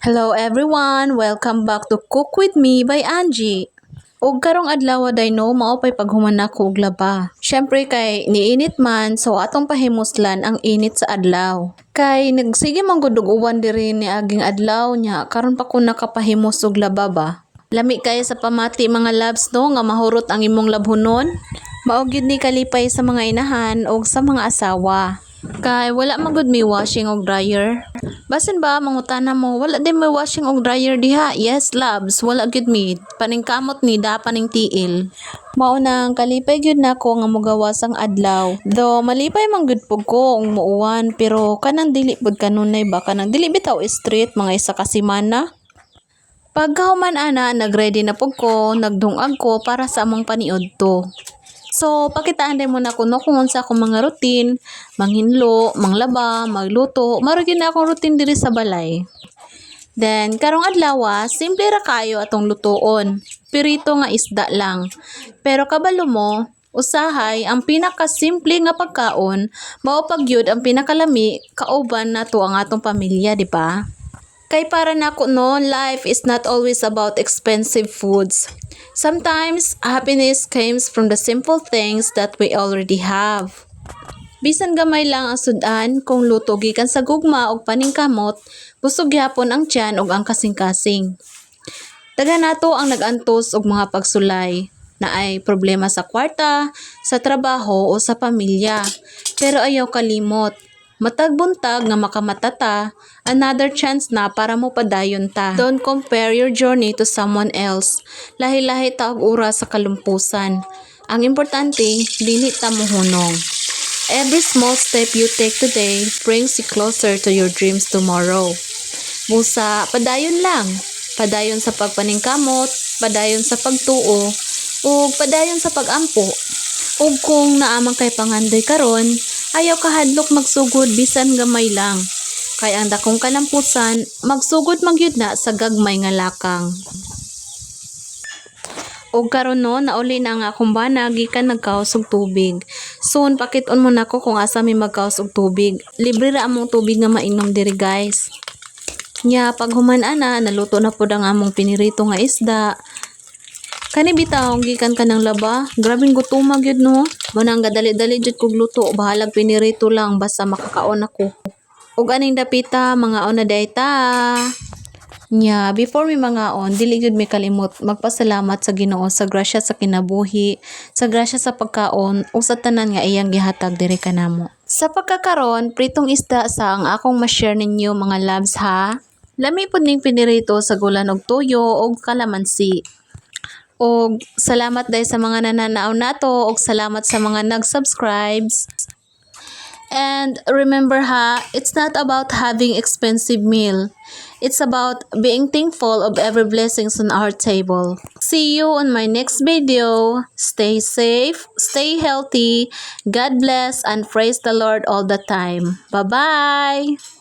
Hello everyone! Welcome back to Cook With Me by Angie. Og karong adlaw day no mao pay paghuman nako og laba. Syempre kay niinit man so atong pahimuslan ang init sa adlaw. Kay nagsige man gud og uwan diri ni aging adlaw nya karon pa ko nakapahimos og laba ba. Lami kay sa pamati mga loves no nga mahurot ang imong labhonon. Mao gyud ni kalipay sa mga inahan og sa mga asawa. Kay wala man gud may washing og dryer. Basin ba mangutana mo wala din may washing og dryer diha? Yes loves, wala gud mi. Paningkamot ni da paning tiil. Mao nang kalipay gyud nako nga mogawas ang adlaw. Do malipay man gud pug ko ang muuwan pero kanang dili pud kanunay ba kanang dili bitaw street mga isa ka semana. Pagkahuman ana nagready na pug ko, nagdungag ko para sa among paniudto. So, pakitaan din muna ko no kung unsa akong mga routine, manghinlo, manglaba, magluto, marugin na akong routine diri sa balay. Then, karong adlaw, simple ra kayo atong lutoon. Pirito nga isda lang. Pero kabalo mo, usahay ang pinakasimple nga pagkaon, mao pagyud ang pinakalami kauban nato ang atong pamilya, di ba? Kay para nako no, life is not always about expensive foods. Sometimes, happiness comes from the simple things that we already have. Bisan gamay lang ang sudan, kung luto gikan sa gugma og paningkamot, busog gyapon ang tiyan og ang kasing-kasing. Daghan nato ang nagantos og mga pagsulay na ay problema sa kwarta, sa trabaho o sa pamilya. Pero ayaw kalimot. Matag buntag nga makamatata, another chance na para mo padayon ta. Don't compare your journey to someone else. Lahi-lahi ta og oras sa kalumpusan. Ang importante, dili ta mohunong. Every small step you take today brings you closer to your dreams tomorrow. Busa, padayon lang. Padayon sa pagpaningkamot, padayon sa pagtuo, ug padayon sa pagampo. Ug kung naamang kay pangandoy karon, ayaw kahadlok magsugod bisan gamay lang. Kay ang dakong kalampusan, magsugod magyud na sa gagmay nga lakang. Og karon no, nauli na nga akong bana gikan nagkaos og tubig. Soon pakit-on mo nako kung asa mi magkaos og tubig. Libre ra among tubig nga mainom diri guys. Nya paghuman ana, naluto na pud ang among pinirito nga isda. Kani bitaw gikan kanang laba, grabing gutom gyud no. Manang gadali-dali jud kog luto, bahalag pinirito lang basta makakaon ako. Ug aning dapita mga ona dayta. Nya before mi mangaon, dili gyud mi kalimot magpasalamat sa Ginoo sa grasya sa kinabuhi, sa grasya sa pagkaon ug sa tanan nga iyang gihatag diri kanamo. Sa pagkakaron, pritong isda sa ang akong ma-share ninyo mga loves ha. Lami pud ning pinirito sa gulan og tuyo ug kalamansi. Og salamat dahil sa mga nananaw nato og salamat sa mga nag-subscribes. And remember ha, it's not about having expensive meal. It's about being thankful of every blessings on our table. See you on my next video. Stay safe, stay healthy, God bless and praise the Lord all the time. Bye-bye!